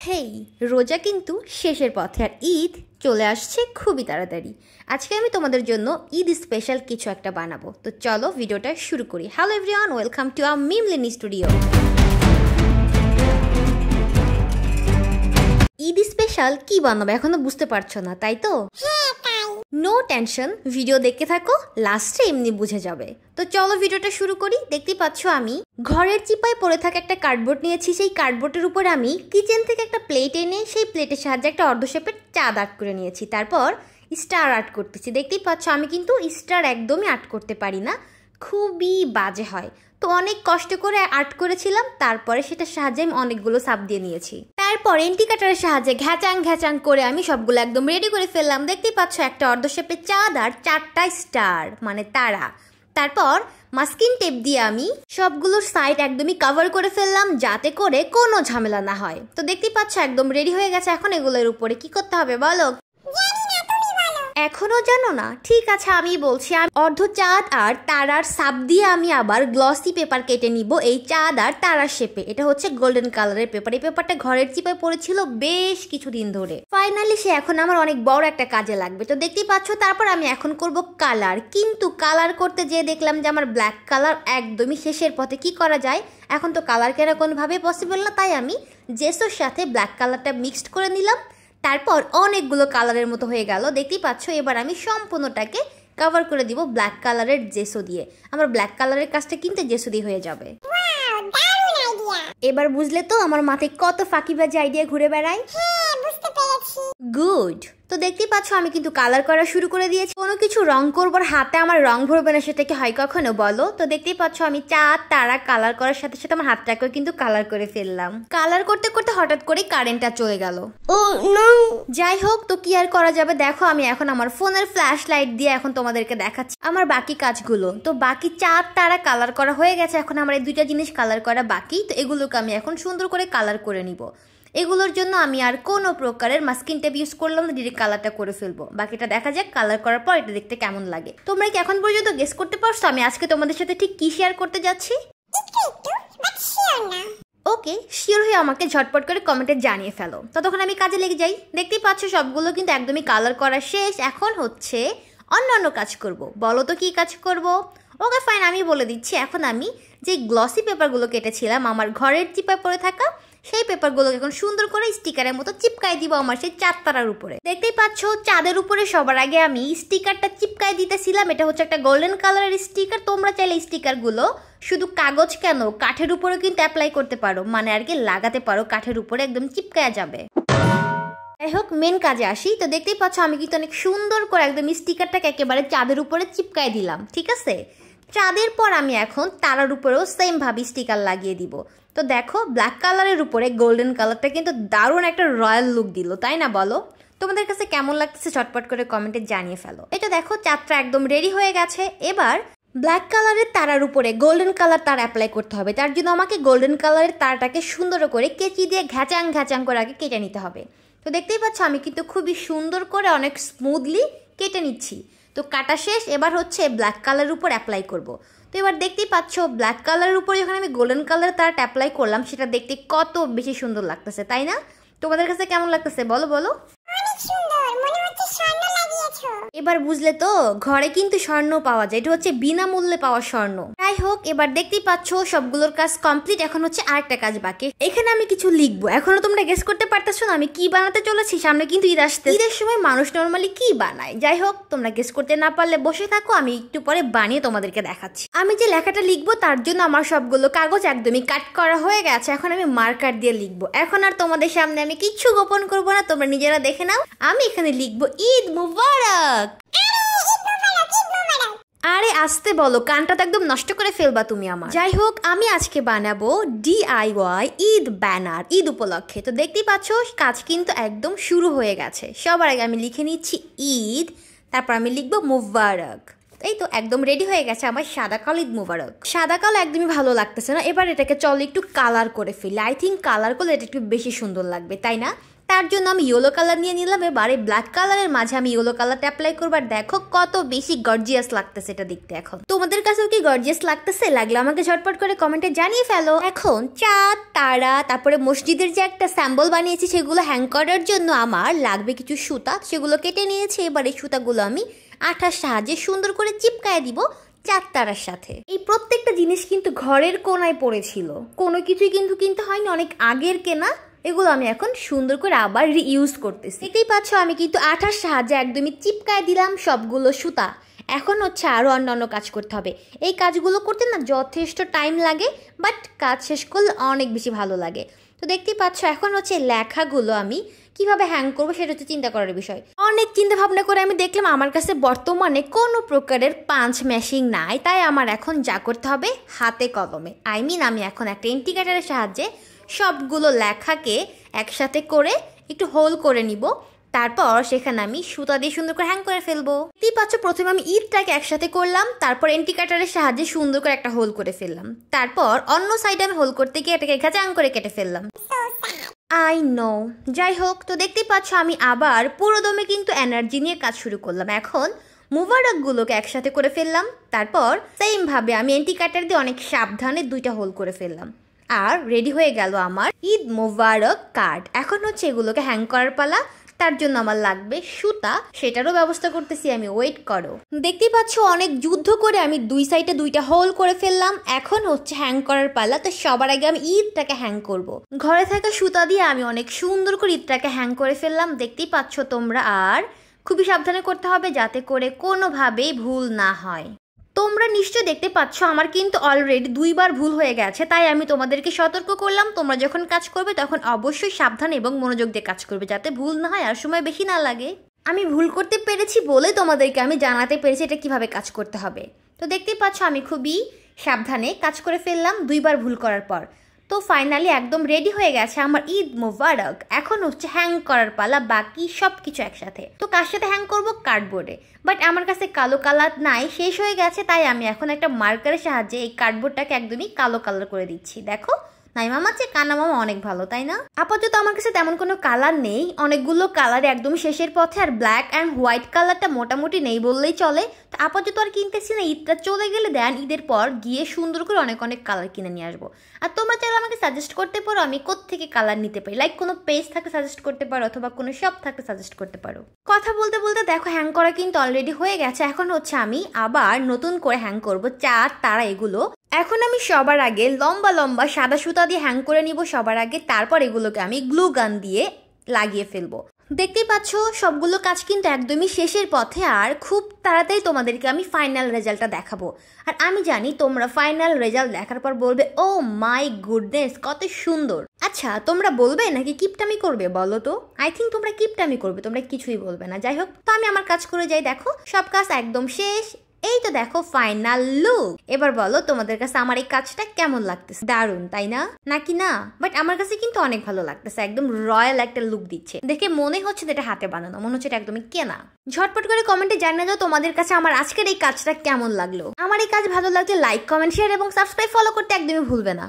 হেই, রোজা কিন্তু শেষের পথে আর ঈদ চলে আসছে খুবই তাড়াতাড়ি। আজকে আমি তোমাদের জন্য ঈদ স্পেশাল কিছু একটা বানাবো। তো চলো ভিডিওটা শুরু করি। Hello everyone, welcome to our মিমলিনি স্টুডিও। ঈদ স্পেশাল কি বানাবো এখনো বুঝতে পারছো না, তাই তো? নো টেনশন, ভিডিও দেখতে থাকো, লাস্টে এমনি বুঝে যাবে। তো চলো ভিডিওটা শুরু করি। দেখতে পাচ্ছ আমি ঘরের চিপায় পড়ে থাকা একটা কার্ডবোর্ড নিয়েছি। সেই কার্ডবোর্ডের উপর আমি কিচেন থেকে একটা প্লেট এনে সেই প্লেটের সাহায্যে একটা অর্ধ শেপের চাঁদ আর্ট করে নিয়েছি। তারপর স্টার আর্ট করতেছি। দেখতেই পাচ্ছ আমি কিন্তু স্টার একদমই আর্ট করতে পারি না, খুবই বাজে হয়। তো অনেক কষ্ট করে আর্ট করেছিলাম, তারপরে সেটার সাহায্যে আমি অনেকগুলো সাপ দিয়ে নিয়েছি। তারপর এন্টি কাটারের সাহায্যে ঘ্যাচাং ঘ্যাচাং করে আমি সবগুলো একদম রেডি করে ফেললাম। দেখতেই পাচ্ছ একটা অর্ধ শেপের চাঁদ আর 4টা স্টার মানে তারা। তারপর মাস্কিং টেপ দিয়ে আমি সবগুলোর সাইড একদমই কভার করে ফেললাম যাতে করে কোনো ঝামেলা না হয়। তো দেখতেই পাচ্ছ একদম রেডি হয়ে গেছে। এখন এগুলোর উপরে কি করতে হবে বলো? এখনো জানো না? ঠিক আছে, আমি বলছি। আমি অর্ধ চাঁদ আর তারার সাপ দিয়ে আমি আবার গ্লসি পেপার কেটে নিব এই চাঁদ আর তারার শেপে। এটা হচ্ছে গোল্ডেন কালারের পেপার। এই পেপারটা ঘরের চিপায় পড়েছিল বেশ কিছুদিন ধরে। ফাইনালি সে এখন আমার অনেক বড় একটা কাজে লাগবে। তো দেখতেই পাচ্ছ। তারপর আমি এখন করব কালার, কিন্তু কালার করতে যেয়ে দেখলাম যে আমার ব্ল্যাক কালার একদমই শেষের পথে। কি করা যায়? এখন তো কালার কেনা কোনোভাবে পসিবল না, তাই আমি জেসোর সাথে ব্ল্যাক কালারটা মিক্সড করে নিলাম। তারপর অনেকগুলো কালারের মতো হয়ে গেল। দেখতেই পাচ্ছ এবার আমি সম্পূর্ণটাকে কভার করে দিব ব্ল্যাক কালারের জেসো দিয়ে। আমার ব্ল্যাক কালারের কাজটা কিন্তু জেসো দিয়ে হয়ে যাবে। এবার বুঝলে তো আমার মাথায় কত ফাঁকিবাজি আইডিয়া ঘুরে বেড়ায়? গুড। তো দেখতেই পাচ্ছ আমি কিন্তু কালার করা শুরু করে দিয়েছি। কোনো কিছু রং করবার হাতে আমার রং ভরবে না, সেটা কি হয় কখনো বলো? তো দেখতেই পাচ্ছ আমি চাঁদ তারা কালার করার সাথে সাথে আমার হাতটাকেও কিন্তু কালার করে ফেললাম। কালার করতে করতে হঠাৎ করে কারেন্টটা চলে গেল। ও নো। যাই হোক, তো কি আর করা যাবে। দেখো আমি এখন আমার ফোনের ফ্ল্যাশ লাইট দিয়ে এখন তোমাদেরকে দেখাচ্ছি আমার বাকি কাজগুলো। তো বাকি চাঁদ তারা কালার করা হয়ে গেছে। এখন আমার এই দুইটা জিনিস কালার করা বাকি। তো এগুলোকে আমি এখন সুন্দর করে কালার করে নিব। এগুলোর জন্য আমি আর কোনো প্রকারের মাস্কিং টেপ ইউজ করলাম না, ডিরেক্ট কালারটা করে ফেলবো। বাকিটা দেখা যাক কালার করার পর এটা দেখতে কেমন লাগে। তোমরা কি এখন পর্যন্ত গেস করতে পারছো আমি আজকে তোমাদের সাথে ঠিক কি শেয়ার করতে যাচ্ছি? ওকে, শিওর হয়ে আমাকে ঝটপট করে কমেন্টে জানিয়ে ফেলো। ততক্ষণ আমি কাজে লেগে যাই। দেখতেই পাচ্ছ সবগুলো কিন্তু একদমই কালার করা শেষ। এখন হচ্ছে অন্যান্য কাজ করব। বলো তো কি কাজ করব? ওকে ফাইন, আমি বলে দিচ্ছি। এখন আমি যে গ্লসি পেপারগুলো কেটেছিলাম আমার ঘরের চিপায় পড়ে থাকা, সেই পেপারগুলোকে এখন সুন্দর করে স্টিকারের মতো চিপকাই দিব আমার সেই চাঁদ তারার উপরে। দেখতেই পাচ্ছ চাঁদের উপরে সবার আগে আমি স্টিকারটা চিপকাই দিতেছিলাম। এটা হচ্ছে একটা গোল্ডেন কালারের স্টিকার। তোমরা চাইলে স্টিকারগুলো শুধু কাগজ কেন, কাঠের উপরে কিন্তু অ্যাপ্লাই করতে পারো, মানে আর কি লাগাতে পারো কাঠের উপরে, একদম চিপকায়া যাবে। যাই হোক, মেন কাজে আসি। তো দেখতেই পাচ্ছ আমি কিন্তু অনেক সুন্দর করে একদম স্টিকারটাকে একেবারে চাঁদের উপরে চিপকাই দিলাম। ঠিক আছে, চাঁদের পর আমি এখন তারার উপরেও সেম ভাবে স্টিকার লাগিয়ে দিব। তো দেখো ব্ল্যাক কালারের উপরে গোল্ডেন কালারটা কিন্তু দারুণ একটা রয়্যাল লুক দিল, তাই না? বলো তোমাদের কাছে কেমন লাগতেছে? চটপট করে কমেন্টে জানিয়ে ফেলো। এটা দেখো চাঁদটা একদম রেডি হয়ে গেছে। এবার ব্ল্যাক কালারের তারার উপরে গোল্ডেন কালার তার অ্যাপ্লাই করতে হবে। তার জন্য আমাকে গোল্ডেন কালারের তারটাকে সুন্দর করে কেচি দিয়ে ঘ্যাচাং ঘ্যাচাং করে আগে কেটে নিতে হবে। তো দেখতেই পাচ্ছ আমি কিন্তু খুবই সুন্দর করে অনেক স্মুথলি কেটে নিচ্ছি। তো কাটা শেষ। এবার হচ্ছে ব্ল্যাক কালারের উপর অ্যাপ্লাই করব। তো এবার দেখতেই পাচ্ছ ব্ল্যাক কালারের উপরে যখন আমি গোল্ডেন কালারের তারটা অ্যাপ্লাই করলাম, সেটা দেখতে কত বেশি সুন্দর লাগতেছে, তাই না? তোমাদের কাছে কেমন লাগতেছে বলো বলো? এবার বুঝলে তো, ঘরে কিন্তু স্বর্ণ পাওয়া যায়। এটা হচ্ছে বিনামূল্যে পাওয়া স্বর্ণ। যাই হোক, এবার দেখতেই পাচ্ছ সবগুলোর কাজ কমপ্লিট। এখন হচ্ছে আরেকটা কাজ বাকি। এখানে আমি কিছু লিখবো। এখনো তোমরা গেস করতে পারতেছো না আমি কি বানাতে চলেছি? সামনে কিন্তু ঈদ আসছে। ঈদের সময় মানুষ নর্মালি কি বানায়? যাই হোক, তোমরা গেস করতে না পারলে বসে থাকো, আমি একটু পরে বানিয়ে তোমাদেরকে দেখাচ্ছি। আমি যে লেখাটা লিখবো তার জন্য আমার সবগুলো কাগজ একদমই কাট করা হয়ে গেছে। এখন আমি মার্কার দিয়ে লিখবো। এখন আর তোমাদের সামনে আমি কিচ্ছু গোপন করবো না, তোমরা নিজেরা দেখে নাও। আমি এখানে লিখবো ঈদ মুবারক। আরে আসতে বলো, কানটা তো একদম নষ্ট করে ফেলবা তুমি আমার। যাই হোক, আমি আজকে বানাবো DIY ঈদ ব্যানার ঈদ উপলক্ষে। তো দেখতেই পাচ্ছ কাজ কিন্তু একদম শুরু হয়ে গেছে। সবার আগে আমি লিখে নিচ্ছি ঈদ, তারপর আমি লিখবো মুবারক। এই তো একদম রেডি হয়ে গেছে আমার সাদা কালো ঈদ মুবারক। সাদা কালো একদমই ভালো লাগতেছে না। এবার এটাকে চলো একটু কালার করে ফেলি। আই থিঙ্ক কালার করলে এটা একটু বেশি সুন্দর লাগবে, তাই না? তার জন্য আমি ইয়েলো কালার নিয়ে নিলাম। এবার এই ব্ল্যাক কালারের মাঝে আমি ইয়েলো কালারটা অ্যাপ্লাই করবো। আর দেখো কত বেশি গর্জিয়াস লাগতেছে এটা দেখতে। এখন তোমাদের কাছেও কি গর্জিয়াস লাগতেছে? লাগলে আমাকে ঝটপট করে কমেন্টে জানিয়ে ফেলো। এখন চাঁদ, তারা, তারপরে মসজিদের যে একটা স্যাম্বল বানিয়েছি সেগুলো হ্যাং করার জন্য আমার লাগবে কিছু সুতা, সেগুলো কেটে নিয়েছি। এবার এই সুতাগুলো আমি আঠার সাহায্যে সুন্দর করে চিপকায় দিব চাঁদ তারার সাথে। এই প্রত্যেকটা জিনিস কিন্তু ঘরের কোনায় পড়েছিল, কোনো কিছুই কিন্তু কিনতে হয়নি, অনেক আগের কেনা। এগুলো আমি এখন সুন্দর করে আবার রিইউজ করতেছি। দেখতেই পাচ্ছ আমি কিন্তু আঠার সাহায্যে একদমই চিপকায় দিলাম সবগুলো সুতা। এখন হচ্ছে আরও অন্যান্য কাজ করতে হবে। এই কাজগুলো করতে না যথেষ্ট টাইম লাগে, বাট কাজ শেষ করলে অনেক বেশি ভালো লাগে। তো দেখতেই পাচ্ছ এখন হচ্ছে লেখাগুলো আমি কিভাবে হ্যাং করবো সেটা হচ্ছে চিন্তা করার বিষয়। অনেক চিন্তা ভাবনা করে আমি দেখলাম আমার কাছে বর্তমানে কোনো প্রকারের পাঞ্চ মেশিন নাই, তাই আমার এখন যা করতে হবে হাতে কলমে। আমি এখন একটা ইন্ডিকেটরের সাহায্যে সবগুলো লেখাকে একসাথে করে একটু হোল করে নিব। তারপর সেখানে আমি সুতা দিয়ে সুন্দর করে হ্যাং করে ফেলবো। দেখতেই পাচ্ছ প্রথমে আমি ঈদটাকে একসাথে করলাম, তারপর ইন্ডিকেটরের সাহায্যে সুন্দর করে একটা হোল করে ফেললাম। তারপর অন্য সাইডে আমি হোল করতে গিয়ে এটাকে ঘাচাং করে কেটে ফেললাম। আই নো, যাই হোক। তো দেখতেই পাচ্ছ আমি আবার পুরো দমে কিন্তু এনার্জি নিয়ে কাজ শুরু করলাম। এখন মুবারকগুলোকে একসাথে করে ফেললাম। তারপর সেম ভাবে আমি ইন্ডিকেটর দিয়ে অনেক সাবধানে দুইটা হোল করে ফেললাম। আর রেডি হয়ে গেল আমার ঈদ মোবারক কার্ড। এখন হচ্ছে এগুলোকে হ্যাং করার পালা। তার জন্য আমার লাগবে সুতা, সেটারও ব্যবস্থা করতেছি আমি, ওয়েট করো। দেখতেই পাচ্ছ অনেক যুদ্ধ করে আমি দুই সাইডে দুইটা হোল করে ফেললাম। এখন হচ্ছে হ্যাং করার পালা। তো সবার আগে আমি ঈদটাকে হ্যাং করব। ঘরে থাকা সুতা দিয়ে আমি অনেক সুন্দর করে ঈদটাকে হ্যাং করে ফেললাম। দেখতেই পাচ্ছ তোমরা। আর খুবই সাবধানে করতে হবে যাতে করে কোনোভাবেই ভুল না হয়। তোমরা নিশ্চয় দেখতে পাচ্ছ আমার কিন্তু অলরেডি দুইবার ভুল হয়ে গেছে, তাই আমি তোমাদেরকে সতর্ক করলাম তোমরা যখন কাজ করবে তখন অবশ্যই সাবধান এবং মনোযোগ দিয়ে কাজ করবে যাতে ভুল না হয় আর সময় বেশি না লাগে। আমি ভুল করতে পেরেছি বলে তোমাদেরকে আমি জানাতে পেরেছি এটা কিভাবে কাজ করতে হবে। তো দেখতেই পাচ্ছ আমি খুবই সাবধানে কাজ করে ফেললাম দুইবার ভুল করার পর। তো ফাইনালি একদম রেডি হয়ে গেছে আমার ঈদ মোবারক। এখন হচ্ছে হ্যাং করার পালা, বাকি সব কিছু একসাথে। তো কার সাথে হ্যাং করবো? কার্ডবোর্ডে। বাট আমার কাছে কালো কালার নাই, শেষ হয়ে গেছে, তাই আমি এখন একটা মার্কারের সাহায্যে এই কার্ডবোর্ডটাকে একদমই কালো কালার করে দিচ্ছি। দেখো নাই মামা চেয়ে কানা মামা অনেক ভালো, তাই না? আপাতত আমার কাছে তেমন কোনো কালার নেই, অনেকগুলো কালার একদম শেষের পথে। আর ব্ল্যাক অ্যান্ড হোয়াইট কালারটা মোটামুটি নেই বললেই চলে। তো আপাতত আর কিনতেছি না, ঈদটা চলে গেলে দেন ঈদের পর গিয়ে সুন্দর করে অনেক অনেক কালার কিনে নিয়ে আসবো। আর তোমরা চাইলে আমাকে সাজেস্ট করতে পারো আমি কোত্থেকে কালার নিতে পারি, লাইক কোনো পেজ থাকলে সাজেস্ট করতে পারো অথবা কোনো শপ থাকলে সাজেস্ট করতে পারো। কথা বলতে বলতে দেখো হ্যাং করা কিন্তু অলরেডি হয়ে গেছে। এখন হচ্ছে আমি আবার নতুন করে হ্যাং করবো চাঁদ, তারা, এগুলো। এখন আমি সবার আগে লম্বা লম্বা সাদা সুতা দিয়ে হ্যাং করে নিব সবার আগে। তারপর এগুলোকে আমি গ্লু গান দিয়ে লাগিয়ে ফেলবো। দেখতেই পাচ্ছ সবগুলো কাজ কিন্তু একদমই শেষের পথে। আর খুব তাড়াতাড়ি তোমাদেরকে আমি ফাইনাল রেজাল্টটা দেখাবো। আর আমি জানি তোমরা ফাইনাল রেজাল্ট দেখার পর বলবে ও মাই গুডনেস কত সুন্দর। আচ্ছা তোমরা বলবে নাকি কিপটামি করবে বলো তো? আই থিঙ্ক তোমরা কিপটামি করবে, তোমরা কিছুই বলবে না। যাই হোক, তো আমি আমার কাজ করে যাই। দেখো সব কাজ একদম শেষ। এই তো দেখো ফাইনাল লুক। এবার বলো তোমাদের কাছে আমার এই কাজটা কেমন লাগতেছে? দারুণ তাই না, নাকি না? বাট আমার কাছে কিন্তু অনেক ভালো লাগতেছে, একদম রয়্যাল একটা লুক দিচ্ছে। দেখে মনে হচ্ছে এটা হাতে বানানো, মনে হচ্ছে এটা একদমই কেনা। ঝটপট করে কমেন্টে জানিয়ে দাও তোমাদের কাছে আমার আজকের এই কাজটা কেমন লাগলো। আমার এই কাজ ভালো লাগলে লাইক, কমেন্ট, শেয়ার এবং সাবস্ক্রাইব ফলো করতে একদমই ভুলবে না।